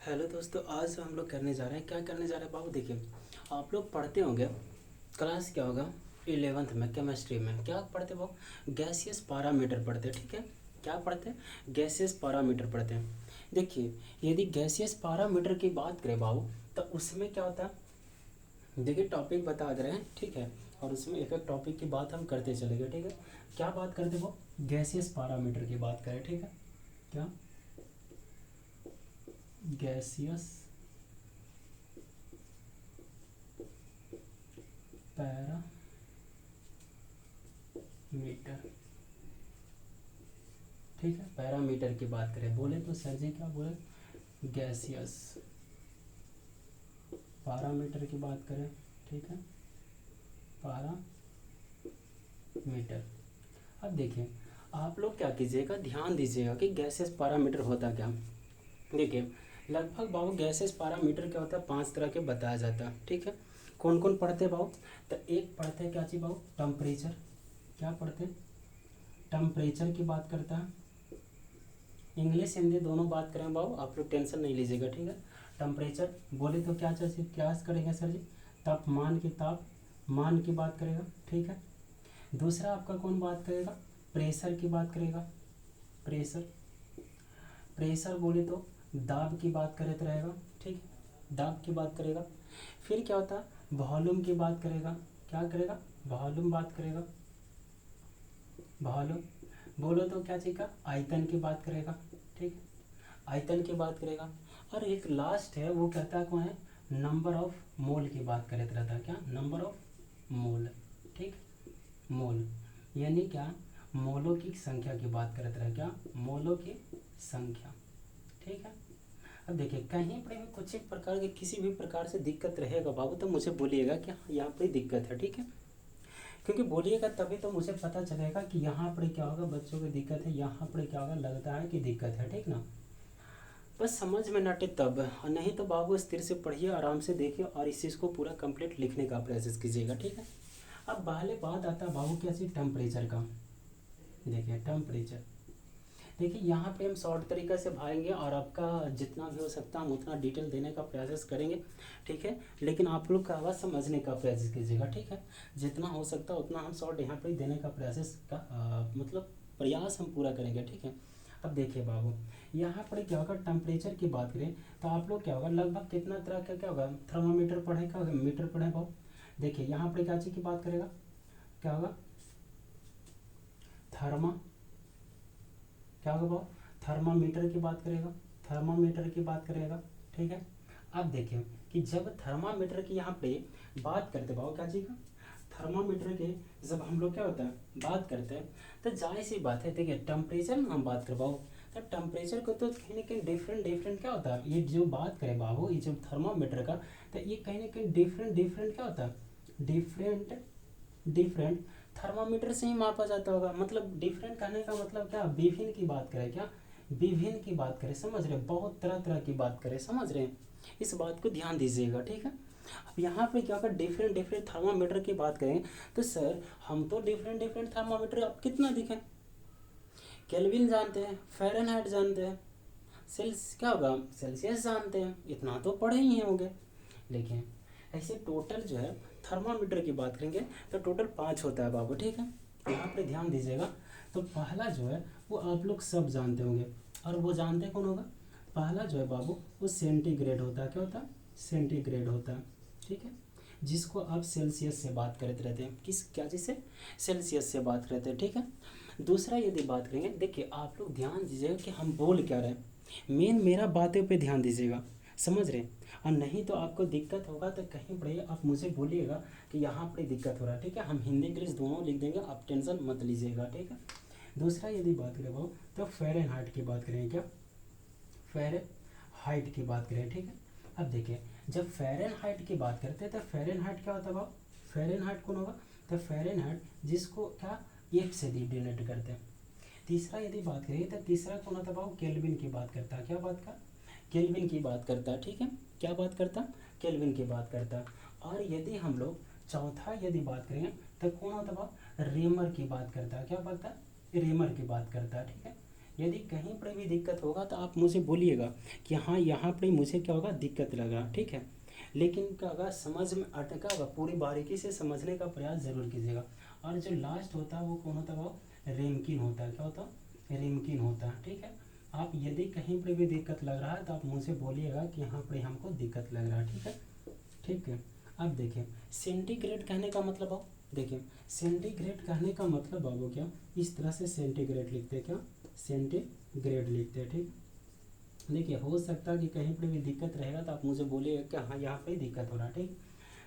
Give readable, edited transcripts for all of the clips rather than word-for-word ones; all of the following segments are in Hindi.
हेलो दोस्तों, आज हम लोग करने जा रहे हैं, क्या करने जा रहे हैं बाबू। देखिए, आप लोग पढ़ते होंगे, क्लास क्या होगा 11th में केमिस्ट्री में क्या पढ़ते हो, गैसियस पैरामीटर पढ़ते हैं। ठीक है, क्या पढ़ते हैं, गैसियस पैरामीटर पढ़ते हैं। देखिए, यदि गैसियस पैरामीटर की बात करें बाबू, तो उसमें क्या होता है, देखिए टॉपिक बता दे रहे हैं, ठीक है, और उसमें एक एक टॉपिक की बात हम करते चलेंगे। ठीक है, क्या बात करते वो, गैसियस पैरामीटर की बात करें। ठीक है, क्या, गैसियस पैरामीटर, ठीक है, पैरामीटर की बात करें, बोले तो सर जी क्या बोले, गैसियस पैरामीटर की बात करें। ठीक है, पैरामीटर। अब देखिए, आप लोग क्या कीजिएगा, ध्यान दीजिएगा कि गैसियस पैरामीटर होता क्या। देखिए, लगभग बाबू गैसेस पैरामीटर क्या होता है, 5 तरह के बताया जाता है। ठीक है, कौन कौन पढ़ते हैं बाबू, तो एक पढ़ते हैं क्या चीज़ बाबू, टेम्परेचर। क्या पढ़ते हैं, टेम्परेचर की बात करता है। इंग्लिश हिंदी दोनों बात करें बाबू, आप लोग टेंशन नहीं लीजिएगा। ठीक है, टेम्परेचर बोले तो क्या चाहिए, क्या करेंगे सर जी, तापमान की, तापमान की बात करेगा। ठीक है, दूसरा आपका कौन बात करेगा, प्रेशर की बात करेगा। प्रेशर, प्रेशर बोले तो दाब की बात करे तो रहेगा। ठीक है, दाब की बात करेगा। फिर क्या होता है, वॉल्यूम की बात करेगा। क्या करेगा, वॉल्यूम बात करेगा। वॉल्यूम बोलो तो क्या चीज़ का, आयतन की बात करेगा। ठीक है, आयतन की बात करेगा। और एक लास्ट है, वो कहता है कौन है, नंबर ऑफ मोल की बात करे तो रहता है। क्या, नंबर ऑफ मोल। ठीक, मोल यानी क्या, मोलों की संख्या की बात करते रहे। क्या, मोलों की संख्या। ठीक है, अब देखिए कहीं पर भी कुछ एक प्रकार के किसी भी प्रकार से दिक्कत रहेगा बाबू, तो मुझे बोलिएगा कि हाँ, यहाँ पर दिक्कत है। ठीक है, क्योंकि बोलिएगा तभी तो मुझे पता चलेगा कि यहाँ पर क्या होगा, बच्चों की दिक्कत है, यहाँ पर क्या होगा, लगता है कि दिक्कत है। ठीक ना, बस समझ में ना आटे तब, और नहीं तो बाबू स्थिर से पढ़िए, आराम से देखिए, और इस चीज़ को पूरा कंप्लीट लिखने का प्रयास कीजिएगा। ठीक है, अब पहले बात आता है बाबू क्या चीज़, टेम्परेचर का। देखिए टेम्परेचर, देखिए यहाँ पे हम शॉर्ट तरीके से भागेंगे, और आपका जितना भी हो सकता है हम उतना डिटेल देने का प्रयास करेंगे। ठीक है, लेकिन आप लोग का आवाज़ समझने का प्रयास कीजिएगा। ठीक है, जितना हो सकता है उतना हम शॉर्ट यहाँ पे देने का प्रयास का मतलब प्रयास हम पूरा करेंगे। ठीक है, अब देखिए बाबू, यहाँ पर क्या होगा, टेम्परेचर की बात करें तो आप लोग क्या होगा, लगभग कितना तरह का क्या होगा, थर्मामीटर पढ़े, क्या होगा, मीटर पढ़े बाबू। देखिए यहाँ पर क्या चीज़ की बात करेगा, क्या होगा, थर्मा, क्या होगा बाबू, थर्मामीटर की बात करेगा, थर्मामीटर की बात करेगा। ठीक है, अब देखिए कि जब थर्मामीटर की यहाँ पे बात करते बाबू, क्या चीज़ का, थर्मामीटर के जब हम लोग क्या होता है बात करते हैं, तो जाहिर सी बात है, देखिए टेम्परेचर में हम बात कर बाबू, तो टेम्परेचर को तो कहीं ना कहीं डिफरेंट डिफरेंट क्या होता है, ये जो बात करें बाबू, ये जो थर्मामीटर का, तो ये कहीं ना कहीं डिफरेंट डिफरेंट क्या होता है, डिफरेंट डिफरेंट थर्मामीटर से ही मापा जाता होगा। मतलब डिफरेंट कहने का मतलब क्या, विभिन्न की बात करें। क्या, विभिन्न की बात करें, समझ रहे हैं, बहुत तरह तरह की बात करें, समझ रहे हैं, इस बात को ध्यान दीजिएगा। ठीक है, अब यहाँ पे क्या अगर डिफरेंट डिफरेंट थर्मामीटर की बात करें, तो सर हम तो डिफरेंट डिफरेंट थर्मामीटर अब कितना दिखे, केल्विन जानते हैं, फ़ारेनहाइट जानते हैं, क्या होगा, सेल्सियस जानते हैं, इतना तो पढ़े ही होंगे। लेकिन ऐसे टोटल जो है थर्मामीटर की बात करेंगे तो टोटल 5 होता है बाबू। ठीक है, यहाँ पे ध्यान दीजिएगा, तो पहला जो है वो आप लोग सब जानते होंगे, और वो जानते कौन होगा, पहला जो है बाबू वो सेंटीग्रेड होता है। क्या होता है, सेंटीग्रेड होता है। ठीक है, जिसको आप सेल्सियस से बात करते रहते हैं, किस क्या चीज़ से, सेल्सियस से बात करते हैं। ठीक है, दूसरा यदि बात करेंगे, देखिए आप लोग ध्यान दीजिएगा कि हम बोल क्या रहे हैं, मेन मेरा बातों पे ध्यान दीजिएगा, समझ रहे हैं, और नहीं तो आपको दिक्कत होगा तो कहीं पर आप मुझे बोलिएगा कि यहाँ पर दिक्कत हो रहा है। ठीक है, हम हिंदी इंग्लिश दोनों लिख देंगे, आप टेंशन मत लीजिएगा। ठीक है, दूसरा यदि बात करें वो, तो फ़ारेनहाइट की बात करेंगे। क्या, फ़ारेनहाइट की बात करें। ठीक है, अब देखिए जब फ़ारेनहाइट की बात करते हैं तो फ़ारेनहाइट क्या होता है बाबू, फ़ारेनहाइट कौन होगा, तो फ़ारेनहाइट जिसको क्या, एक से डिनोट करते हैं। तीसरा यदि बात करें तो तीसरा कौन होता है बाबू, केल्विन की बात करता है। क्या बात का, केल्विन की बात करता है। ठीक है, क्या बात करता, केल्विन की बात करता है। और यदि हम लोग चौथा यदि बात करेंगे तो कौन होता है बाबू, रेमर की बात करता है। क्या बात है, रेमर की बात करता है। ठीक है, यदि कहीं पर भी दिक्कत होगा तो आप मुझे बोलिएगा कि हाँ यहाँ पर मुझे क्या होगा दिक्कत लग रहा, ठीक है। लेकिन क्या होगा समझ में अटका होगा, पूरी बारीकी से समझने का प्रयास जरूर कीजिएगा। और जो लास्ट होता है वो कौन होता है, वो रेमकिन होता है। क्या होता है, रेमकिन होता है, ठीक है। आप यदि कहीं पर भी दिक्कत लग रहा है तो आप मुझे बोलिएगा कि यहाँ पर हमको दिक्कत लग रहा है, ठीक है। ठीक है, अब देखिए सेंटीग्रेड कहने का मतलब हो, देखिए सेंटीग्रेड कहने का मतलब बाबू क्या, इस तरह से सेंटीग्रेड लिखते हैं, क्या सेंटीग्रेड लिखते हैं, ठीक। देखिए हो सकता है कि कहीं पर भी दिक्कत रहेगा तो आप मुझे बोलिएगा कि हाँ यहाँ पे दिक्कत हो रहा है, ठीक।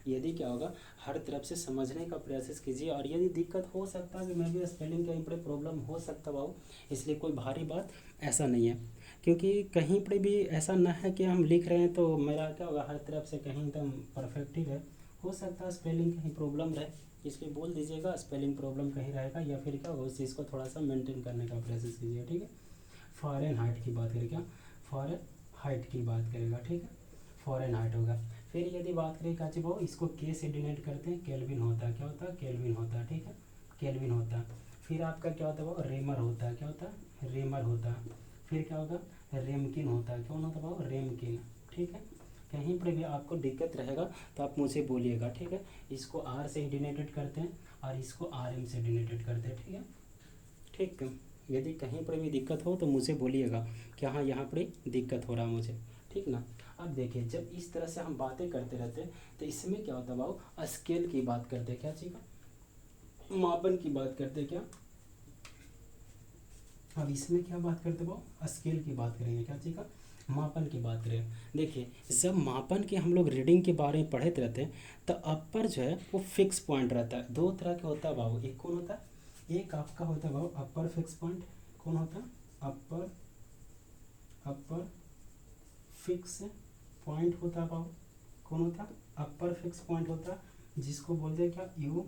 यदि क्या होगा हर तरफ से समझने का प्रयास कीजिए। और यदि दिक्कत हो सकता है कि मैं भी स्पेलिंग कहीं पर प्रॉब्लम हो सकता है बाबू, इसलिए कोई भारी बात ऐसा नहीं है। क्योंकि कहीं पर भी ऐसा ना है कि हम लिख रहे हैं तो मेरा क्या होगा हर तरफ से कहीं एकदम परफेक्ट ही रहे, हो सकता है स्पेलिंग कहीं प्रॉब्लम रहे, इसलिए बोल दीजिएगा स्पेलिंग प्रॉब्लम कहीं रहेगा, या फिर क्या होगा उस चीज़ को थोड़ा सा मेंटेन करने का प्रयास कीजिएगा, ठीक है। फॉरेन हाइट की बात करें, क्या फॉरेन हाइट की बात करेगा, ठीक है, फॉरेन हाइट होगा। फिर यदि बात करें काची भाव, इसको के से डिनोट करते हैं, केल्विन होता है, क्या होता है केल्विन होता है, ठीक है, केल्विन होता है। फिर आपका क्या होता है वो रेमर होता है, क्या होता है रेमर होता है। फिर क्या होगा रेमकिन होता है, कौन होता है वो रेमकिन, ठीक है। कहीं पर भी आपको दिक्कत रहेगा तो आप मुझे बोलिएगा, ठीक है। इसको आर से डिनोटेड करते हैं और इसको आर एम से डिनोटेड करते हैं, ठीक है। ठीक, यदि कहीं पर भी दिक्कत हो तो मुझे बोलिएगा कि हाँ यहाँ पर दिक्कत हो रहा है मुझे, ठीक ना। अब देखिए जब इस तरह से हम बातें करते रहते हैं तो इसमें क्या होता है भाव, स्केल की बात करते हैं, क्या चीज़ का मापन की बात करते हैं, क्या। अब इसमें क्या बात करते भाव, स्केल की बात करेंगे, क्या चीज़ का मापन की बात करें। देखिए जब मापन के हम लोग रीडिंग के बारे में पढ़ते रहते हैं तो अपर जो है वो फिक्स पॉइंट रहता है। दो तरह के होता है भाव, एक कौन होता है, एक आपका होता है भाव अपर फिक्स पॉइंट, कौन होता है अपर अपर फिक्स पॉइंट होता है भाव, कौन होता है अपर फिक्स पॉइंट होता है, जिसको बोलते हैं क्या यू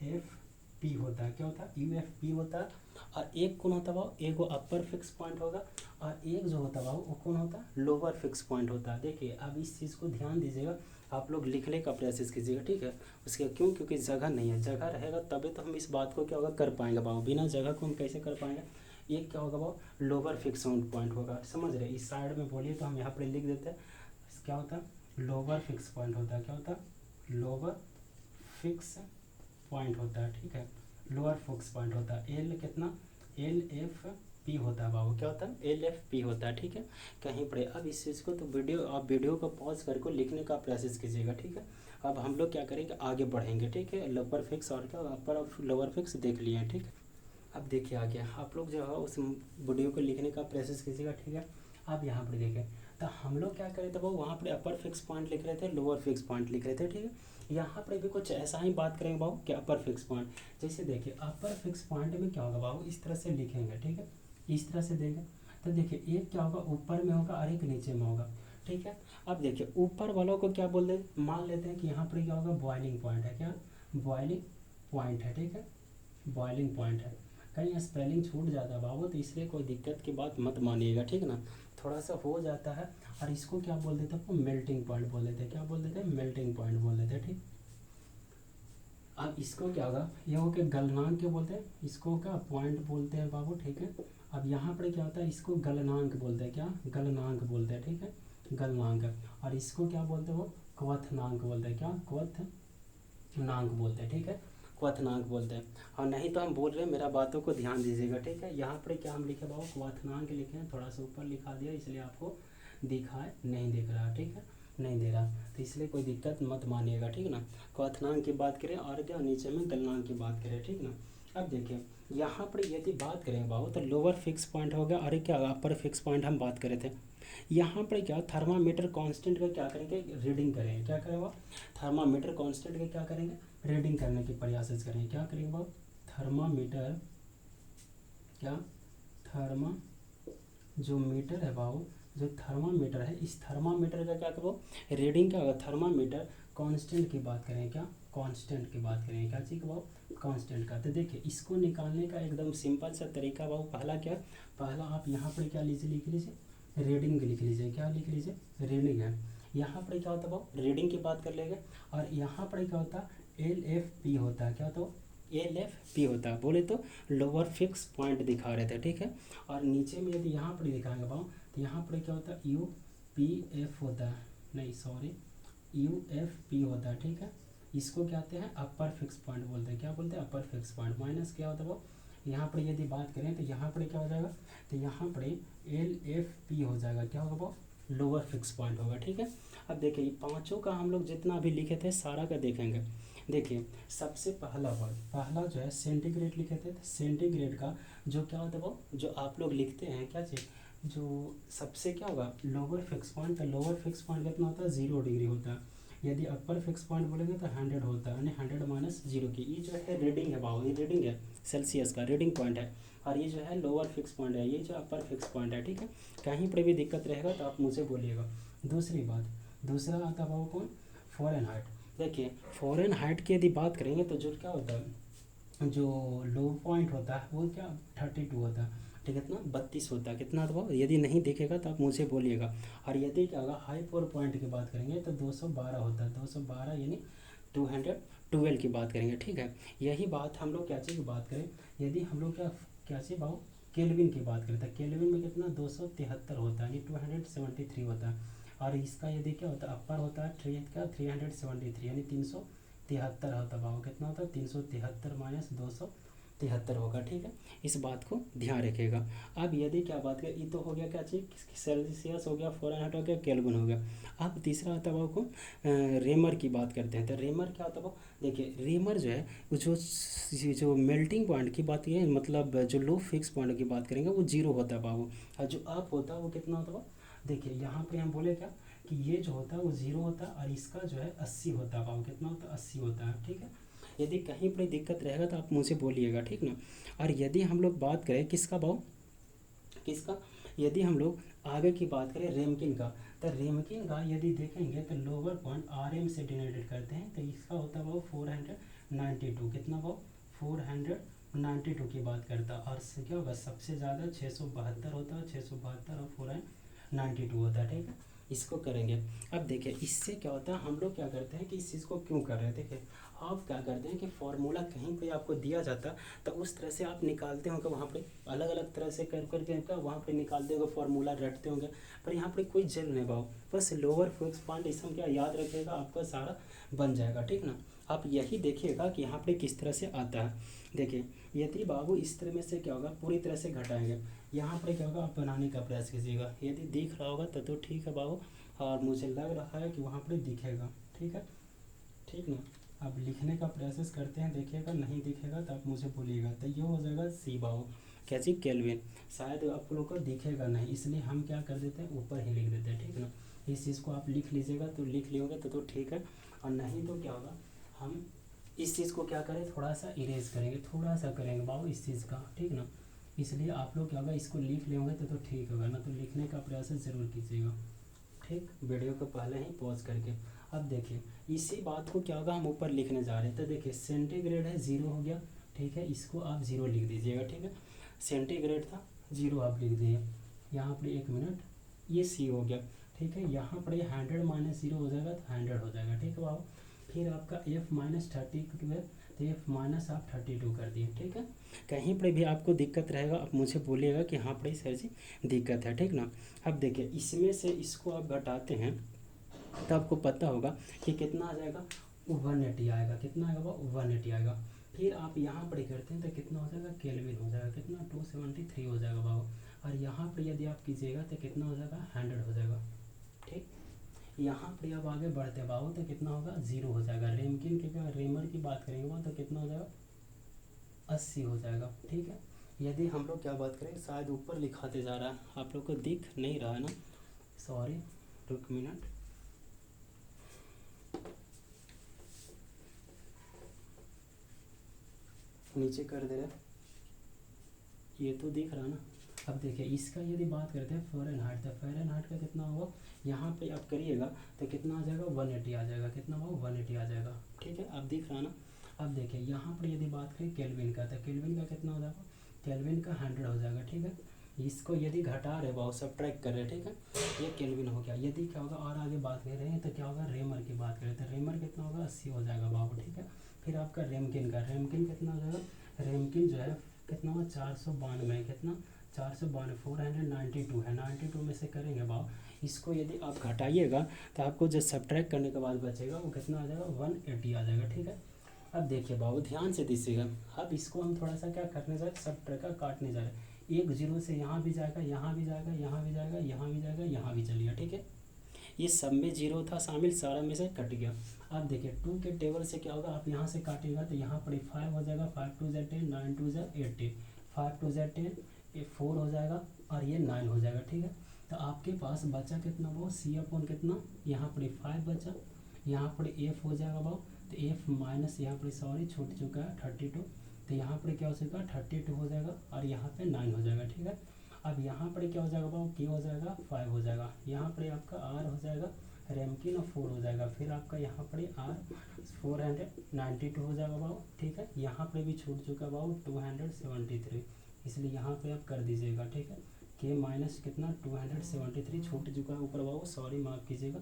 एफ पी होता है, क्या होता है यू एफ पी होता है। और एक कौन होता है भाव, एक वो अपर फिक्स पॉइंट होगा और एक जो होता है भाव वो कौन होता है लोअर फिक्स पॉइंट होता है। देखिए अब इस चीज़ को ध्यान दीजिएगा, आप लोग लिखने का प्रयास कीजिएगा, ठीक है। उसके क्यों, क्योंकि जगह नहीं है, जगह रहेगा तभी तो हम इस बात को क्या होगा कर पाएंगे भाव, बिना जगह को हम कैसे कर पाएंगे। एक क्या होगा भाव लोअर फिक्स पॉइंट होगा, समझ रहे, इस साइड में बोलिए तो हम यहाँ पर लिख देते हैं, क्या होता है लोअर फिक्स पॉइंट होता है, क्या होता है लोअर फिक्स पॉइंट होता है, ठीक है, लोअर फिक्स पॉइंट होता है। एल कितना एल एफ पी होता है बाबू, क्या होता है एल एफ पी होता है, ठीक है। कहीं पर अब इस चीज़ को तो आप वीडियो को पॉज करके लिखने का प्रयास कीजिएगा, ठीक है। अब हम लोग क्या करेंगे आगे बढ़ेंगे, ठीक है। लोअर फिक्स और क्या अपर और लोअर फिक्स देख लिए हैं, ठीक है। अब देखिए आगे आप लोग जो है उस वीडियो को लिखने का प्रयास कीजिएगा, ठीक है। अब यहाँ पर देखें तो हम लोग क्या करे थे वो वहाँ पर अपर फिक्स पॉइंट लिख रहे थे, लोअर फिक्स पॉइंट लिख रहे थे, ठीक है। यहाँ पर भी कुछ ऐसा ही बात करेंगे बाबू कि अपर फिक्स पॉइंट, जैसे देखिए अपर फिक्स पॉइंट में क्या होगा बाबू इस तरह से लिखेंगे, ठीक है, इस तरह से देंगे तो देखिए एक क्या होगा ऊपर में होगा और एक नीचे में होगा, ठीक है। अब देखिए ऊपर वालों को क्या बोल दें, मान लेते हैं कि यहाँ पर क्या होगा बॉइलिंग पॉइंट है, क्या बॉइलिंग पॉइंट है, ठीक है, बॉइलिंग पॉइंट है। कहीं स्पेलिंग छूट जाता है बाबू तो इसलिए कोई दिक्कत की बात मत मानिएगा, ठीक ना, थोड़ा सा हो जाता है। और इसको क्या बोल देते हैं, मेल्टिंग पॉइंट बोल देते हैं, क्या बोल देते हैं मेल्टिंग पॉइंट बोल देते हैं, ठीक। अब इसको क्या होगा ये हो के गलनांक क्या बोलते हैं, इसको क्या पॉइंट बोलते हैं बाबू, ठीक है। अब यहाँ पर क्या होता है इसको गलनांक बोलते हैं, क्या गलनांक बोलते हैं, ठीक है, गलनांक। और इसको क्या बोलते हैं वो क्वथनांक बोलते हैं, क्या क्वथनांक बोलते हैं, ठीक है, क्वथनांक बोलते हैं। और नहीं तो हम बोल रहे हैं मेरा बातों को ध्यान दीजिएगा, ठीक है। यहाँ पर क्या हम लिखे बाबू क्वथनांक लिखे हैं, थोड़ा सा ऊपर लिखा दिया इसलिए आपको दिखाए नहीं दिख रहा, ठीक है, नहीं दे रहा तो इसलिए कोई दिक्कत मत मानिएगा, ठीक ना। क्वथनांक की बात करें और क्या नीचे में गलनांक की बात करें, ठीक ना। अब देखिए यहाँ पर यदि बात करें बाबू तो लोअर फिक्स पॉइंट हो गया और क्या अपर फिक्स पॉइंट हम बात करे थे। यहाँ पर क्या थर्मामीटर कांस्टेंट का क्या करेंगे रीडिंग करेंगे, क्या करेंगे थर्मामीटर कांस्टेंट का क्या करेंगे रीडिंग करने के प्रयास करेंगे, क्या करेंगे बाबू थर्मामीटर, क्या थर्मा जो मीटर है बाबू जो थर्मामीटर है इस थर्मामीटर का क्या करो रीडिंग क्या होगा, थर्मामीटर कांस्टेंट की बात करें, क्या कांस्टेंट की बात करें, क्या चीज़ बाबू कांस्टेंट का। तो देखिए इसको निकालने का एकदम सिंपल सा तरीका बाबू पहला क्या, पहला आप यहाँ पर क्या लीजिए लिख लीजिए रीडिंग लिख लीजिए, क्या लिख लीजिए रीडिंग है। यहाँ पर क्या होता है बाबू रीडिंग की बात कर लेंगे और यहाँ पर क्या होता है एल एफ पी होता है, क्या होता है एल एफ पी होता है, बोले तो लोअर फिक्स पॉइंट दिखा रहे थे, ठीक है। और नीचे में यदि यहाँ पर दिखाएंगे भाव तो यहाँ पर क्या होता है यू पी एफ होता है, नहीं सॉरी यू एफ पी होता है, ठीक है। इसको क्या कहते हैं अपर फिक्स पॉइंट बोलते हैं, क्या बोलते हैं अपर फिक्स पॉइंट। माइनस क्या होता है वो, यहाँ पर यदि बात करें तो यहाँ पर क्या हो जाएगा, तो यहाँ पर एल एफ पी हो जाएगा, क्या होगा वो लोअर फिक्स पॉइंट होगा, ठीक है। अब देखिए पांचों का हम लोग जितना भी लिखे थे सारा का देखेंगे। देखिए सबसे पहला वर्ड, पहला जो है सेंटीग्रेड लिखे थे, तो सेंटीग्रेड का जो क्या होता है वो जो आप लोग लिखते हैं क्या चीज़, जो सबसे क्या होगा लोअर फिक्स पॉइंट, तो लोअर फिक्स पॉइंट कितना होता है 0 डिग्री होता है। यदि अपर फिक्स पॉइंट बोलेंगे तो 100 होता है, यानी 100 माइनस 0 की, ये जो है रीडिंग है भाव, ये रीडिंग है सेल्सियस का रीडिंग पॉइंट है। और ये जो है लोअर फिक्स पॉइंट है, ये जो अपर फिक्स पॉइंट है, ठीक है। कहीं पर भी दिक्कत रहेगा तो आप मुझे बोलिएगा। दूसरी बात, दूसरा आता भाव कौन, फॉरेन हाइट। देखिए फॉरेन हाइट की यदि बात करेंगे तो जो क्या होता है जो लो पॉइंट होता है वो क्या 32 होता है, ठीक है, कितना 32 होता है, कितना तो यदि नहीं दिखेगा तो आप मुझे बोलिएगा। और यदि क्या होगा हाई पोर पॉइंट की बात करेंगे तो 212 होता है, 212 यानी 212 की बात करेंगे, ठीक है। यही बात हम लोग क्या चीज़ की बात करें, यदि हम लोग क्या चीज़ भाव केल्विन की बात करें तो केल्विन में कितना 273 होता है, यानी 273 होता है। और इसका यदि क्या होता है अपर होता है 373 यानी 373 होता है भाव, कितना होता है 373 माइनस 273 होगा, ठीक है। इस बात को ध्यान रखिएगा। अब यदि क्या बात करें, ये तो हो गया क्या चीज़ सेल्सियस हो गया, फॉरेनहाइट हो गया, केल्विन हो गया। अब तीसरा आता है भाव को रेमर की बात करते हैं। तो रेमर क्या होता है वो, देखिए रेमर जो है जो मेल्टिंग पॉइंट की बात है, मतलब जो लो फिक्स पॉइंट की बात करेंगे वो 0 होता है भाव, और जो अप होता है वो कितना होता है। देखिए यहाँ पे हम बोले क्या कि ये जो होता है वो 0 होता है और इसका जो है 80 होता है भाव, कितना होता है 80 होता है, ठीक है। यदि कहीं पर दिक्कत रहेगा तो आप मुझे बोलिएगा, ठीक ना। और यदि हम लोग बात करें किसका भाव, किसका, यदि हम लोग आगे की बात करें रेमकिन का, तो रेमकिन का यदि देखेंगे तो लोअर पॉइंट आर एम से डिनोटेड करते हैं, तो इसका होता है वो 492, कितना वो 492 की बात करता है। और क्या होगा सबसे ज़्यादा 672 होता है, 672 और 492 होता है, ठीक है। इसको करेंगे। अब देखिए इससे क्या होता है, हम लोग क्या करते हैं कि इस चीज़ को क्यों कर रहे हैं, देखिए आप क्या करते हैं कि फॉर्मूला कहीं पे आपको दिया जाता तो उस तरह से आप निकालते होंगे, वहाँ पे अलग अलग तरह से कर करके वहाँ पे निकालते होंगे, फार्मूला रटते होंगे, पर यहाँ पे कोई जेल नहीं भाव, बस लोअर फिक्स पॉइंट इसमें क्या याद रखिएगा, आपका सारा बन जाएगा, ठीक ना। आप यही देखिएगा कि यहाँ पे किस तरह से आता है। देखिए यदि बाबू इस तरह में से क्या होगा पूरी तरह से घटाएंगे, यहाँ पर क्या होगा आप बनाने का प्रयास कीजिएगा, यदि दिख रहा होगा तो ठीक है बाबू, और मुझे लग रहा है कि वहाँ पर दिखेगा, ठीक है, ठीक ना। अब लिखने का प्रयास करते हैं, देखिएगा नहीं दिखेगा तो आप मुझे बोलिएगा। तो ये हो जाएगा सी बाबू क्या चीज़ केल्विन, शायद आप लोग को दिखेगा नहीं, इसलिए हम क्या कर देते हैं ऊपर ही लिख देते हैं, ठीक ना। इस चीज़ को आप लिख लीजिएगा, तो लिख लियोगे तो ठीक है, और नहीं तो क्या होगा हम इस चीज़ को क्या करें थोड़ा सा इरेज करेंगे, थोड़ा सा करेंगे बाबू इस चीज़ का, ठीक ना। इसलिए आप लोग क्या होगा इसको लिख लेंगे तो ठीक होगा ना, तो लिखने का प्रयास ज़रूर कीजिएगा, ठीक, वीडियो को पहले ही पॉज करके। अब देखिए इसी बात को क्या होगा हम ऊपर लिखने जा रहे हैं, तो देखिए सेंटीग्रेड है 0 हो गया, ठीक है, इसको आप 0 लिख दीजिएगा, ठीक है। सेंटीग्रेड था 0 आप लिख दिए, यहाँ पर 1 मिनट, ये सी हो गया, ठीक है। यहाँ पर 100 माइनस 0 हो जाएगा तो 100 हो जाएगा, ठीक है बाबू। फिर आपका f माइनस 32 है तो f माइनस आप 32 कर दिए, ठीक है। कहीं पर भी आपको दिक्कत रहेगा आप मुझे बोलिएगा कि हाँ पर सर जी दिक्कत है, ठीक ना। अब देखिए इसमें से इसको आप घटाते हैं तो आपको पता होगा कि कितना आ जाएगा 180 आएगा, कितना आएगा वो 180 आएगा। फिर आप यहाँ पर करते हैं तो कितना हो जाएगा केल्विन हो जाएगा, कितना 273 हो जाएगा बाबू। और यहाँ पर यदि आप कीजिएगा तो कितना हो जाएगा 100 हो जाएगा, ठीक। यहाँ पर अब आगे बढ़ते बाबू तो कितना होगा 0 हो जाएगा। रेमकिन के रेमर की बात करेंगे वो तो कितना हो जाएगा 80 हो जाएगा, ठीक है। यदि हम लोग क्या बात करें, शायद ऊपर लिखाते जा रहा है, आप लोग को दिख नहीं रहा है ना, सॉरी, रुक मिनट, नीचे कर दे रहे, ये तो दिख रहा ना। अब देखिए इसका यदि बात करते हैं फ़ारेनहाइट, तो फ़ारेनहाइट का कितना होगा, यहाँ पे आप करिएगा तो कितना आ जाएगा 180 आ जाएगा, कितना होगा 180 आ जाएगा, ठीक है। अब दिख रहा ना। अब देखिए यहाँ पर यदि बात करें केल्विन का, तो केल्विन का कितना हो जाएगा, केल्विन का 100 हो जाएगा, ठीक है। इसको यदि घटा रहे बाबू, सब्ट्रैक्ट कर रहे, ठीक है, ये केल्विन हो गया। यदि क्या होगा और आगे बात कर रहे हैं तो क्या होगा, रेमर की बात करें तो रेमर कितना होगा, 80 हो जाएगा बाबू, ठीक है। फिर आपका रेमकिन का, रेमकिन कितना हो जाएगा, रेमकिन जो है कितना होगा, 492, कितना 492, 492 है, 92 में से करेंगे बाबू, इसको यदि आप घटाइएगा तो आपको जो सब्ट्रैक्ट करने के बाद बचेगा वो कितना आ जाएगा, 180 आ जाएगा, ठीक है। अब देखिए बाबू ध्यान से दीजिएगा, अब इसको हम थोड़ा सा क्या करने जा रहे हैं, सब का काटने जा रहे हैं। एक जीरो से यहाँ भी जाएगा, यहाँ भी जाएगा, यहाँ भी जाएगा, यहाँ भी जाएगा, यहाँ भी चलिए, ठीक है। ये सब में जीरो था शामिल, सारा में से कट गया। अब देखिए 2 के टेबल से क्या होगा, आप यहाँ से काटिएगा तो यहाँ पर 5 हो जाएगा, 5 2 ज़ा 10, 9 2 ज़ा 18, 5 2 ज़ा 10, ये 4 हो जाएगा और ये 9 हो जाएगा, ठीक है। तो आपके पास बचा कितना वो, सी अपॉन कितना, यहाँ पर 5 बचा, यहाँ पर एफ हो जाएगा बाबू, तो एफ माइनस यहाँ पर सॉरी छूट चुका है 32, तो यहाँ पर क्या हो चुका है 32 हो जाएगा और यहाँ पे 9 हो जाएगा, ठीक है। अब यहाँ पर क्या हो जाएगा बाबू, के हो जाएगा 5 हो जाएगा, यहाँ पर आपका आर हो जाएगा रेमकिन और 4 हो जाएगा, फिर आपका यहाँ पर आर 492 हो जाएगा बाबू, ठीक है। यहाँ पर भी छूट चुका बाबू 273, इसलिए यहाँ पे आप कर दीजिएगा, ठीक है। के माइनस कितना 273 छूट चुका है ऊपर बाबू, सॉरी माफ़ कीजिएगा,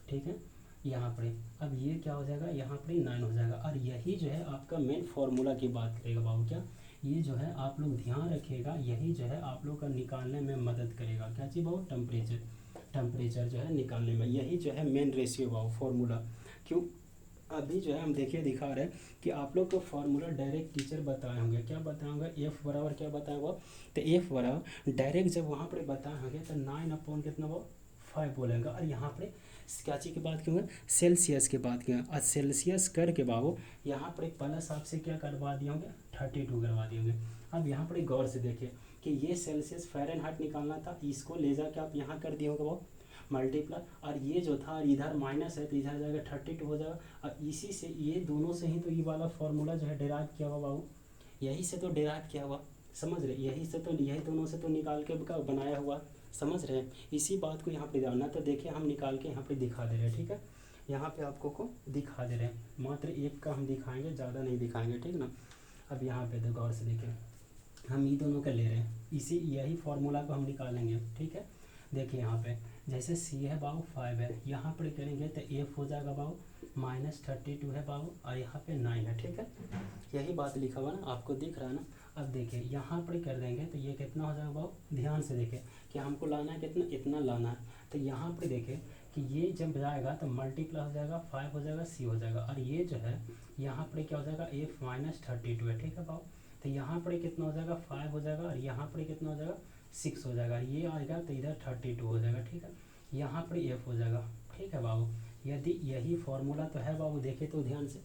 ठीक है। यहाँ पर अब ये क्या हो जाएगा, यहाँ पर 9 हो जाएगा और यही जो है आपका मेन फार्मूला की बात करेगा बाबू, क्या ये जो है आप लोग ध्यान रखिएगा, यही जो है आप लोग का निकालने में मदद करेगा, क्या चीज़ बाबू, टेम्परेचर जो है निकालने में, यही जो है मेन रेशियो बाबू फार्मूला। क्यों अभी जो है हम देखिए दिखा रहे हैं कि आप लोग को फार्मूला डायरेक्ट टीचर बताए होंगे, क्या बताए होंगे, एफ बराबर क्या बताए वो, तो एफ बराबर डायरेक्ट जब वहाँ पर बताए होंगे तो 9 अपॉन कितना वो 5 बोलेंगे और यहाँ पर क्या चीज़ की बात क्यों, सेल्सियस की बात क्यों, और सेल्सियस करके बाबू यहाँ पर एक प्लस आपसे क्या करवा दिए होंगे, 32 करवा दिए होंगे। अब यहाँ पर गौर से देखिए कि ये सेल्सियस फ़ारेनहाइट निकालना था, इसको ले जाके आप यहाँ कर दिए होंगे वो मल्टीप्लाई, और ये जो था इधर माइनस है तो इधर जाएगा 32 हो जाएगा, और इसी से ये दोनों से ही तो ये वाला फार्मूला जो है डेराइव किया हुआ बाबू, यही से तो डेराइव किया हुआ, समझ रहे, यही से तो, यही दोनों से तो निकाल के बनाया हुआ, समझ रहे हैं। इसी बात को यहाँ पे जानना, तो देखिए हम निकाल के यहाँ पे दिखा दे रहे हैं, ठीक है। यहाँ पे आपको को दिखा दे रहे हैं, मात्र एक का हम दिखाएंगे, ज़्यादा नहीं दिखाएंगे, ठीक ना। अब यहाँ पे तो गौर से देखिए हम ये दोनों का ले रहे हैं, इसी यही फार्मूला को हम निकालेंगे, ठीक है। देखिए यहाँ पे जैसे सी है बाबू 5 है, यहाँ पर करेंगे तो एफ हो जाएगा बाबू -32 है बाबू और यहाँ पे 9 है, ठीक है। यही बात लिखा हुआ ना, आपको दिख रहा है ना। अब देखिए यहाँ पर कर देंगे तो ये कितना हो जाएगा बाबू, ध्यान से देखिए कि हमको लाना है कितना, इतना लाना है, तो यहाँ पर देखिए कि ये जब जाएगा तो मल्टीप्लाई हो जाएगा, 5 हो जाएगा, सी हो जाएगा, और ये जो है यहाँ पर क्या हो जाएगा, एफ -32 है, ठीक है बाबू। तो यहाँ पर कितना हो जाएगा, 5 हो जाएगा और यहाँ पर कितना हो जाएगा, 6 हो जाएगा, ये आएगा तो इधर 32 हो जाएगा, ठीक है। यहाँ पर एफ हो जाएगा, ठीक है बाबू। यदि यही फार्मूला तो है बाबू, देखे तो ध्यान से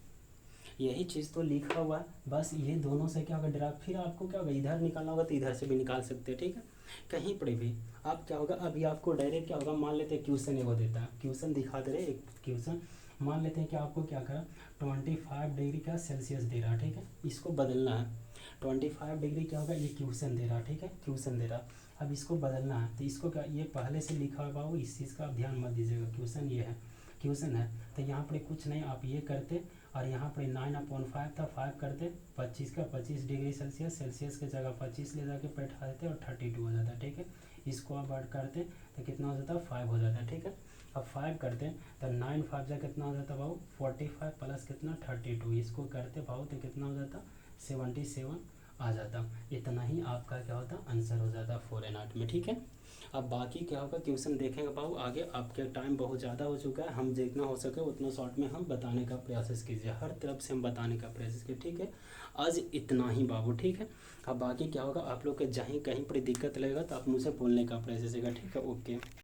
यही चीज़ तो लिखा हुआ है, बस ये दोनों से क्या होगा डेराइव, फिर आपको क्या होगा इधर निकालना होगा तो इधर से भी निकाल सकते हैं, ठीक है। कहीं पर भी आप क्या होगा, अभी आपको डायरेक्ट क्या होगा, मान लेते हैं क्वेश्चन वो देता है, क्वेश्चन दिखा दे रहे एक क्वेश्चन, मान लेते हैं कि आपको क्या करा 25 डिग्री का सेल्सियस दे रहा है, ठीक है, इसको बदलना है। 25 डिग्री क्या होगा, ये क्वेश्चन दे रहा, ठीक है, क्वेश्चन दे रहा, अब इसको बदलना है तो इसको क्या, ये पहले से लिखा हुआ बाबू, इस चीज़ का आप ध्यान मत दीजिएगा, क्वेश्चन ये है, क्वेश्चन है तो यहाँ पर कुछ नहीं, आप ये करते और यहाँ पर 9/5 था, 5 करते 25 का 25 डिग्री सेल्सियस, सेल्सियस की जगह 25 ले जाके बैठा देते और 32 हो जाता है, ठीक है। इसको आप ऐड करते तो कितना हो जाता है, 5 हो जाता है, ठीक है। अब 5 करते तो 9 5 जा कितना हो जाता बाबू, 45 प्लस कितना 32, इसको करते बाबू तो कितना हो जाता 77 आ जाता। इतना ही आपका क्या होता आंसर हो जाता फ़ारेनहाइट में, ठीक है। अब बाकी क्या होगा क्वेश्चन देखेंगे बाबू आगे, आपके टाइम बहुत ज़्यादा हो चुका है, हम जितना हो सके उतना शॉर्ट में हम बताने का प्रयास कीजिए, हर तरफ से हम बताने का प्रयास कीजिए, ठीक है। आज इतना ही बाबू, ठीक है। अब बाकी क्या होगा आप लोग के जहीं कहीं पर दिक्कत लगेगा तो आप मुझसे बोलने का प्रयास कीजिएगा, ठीक है, ओके।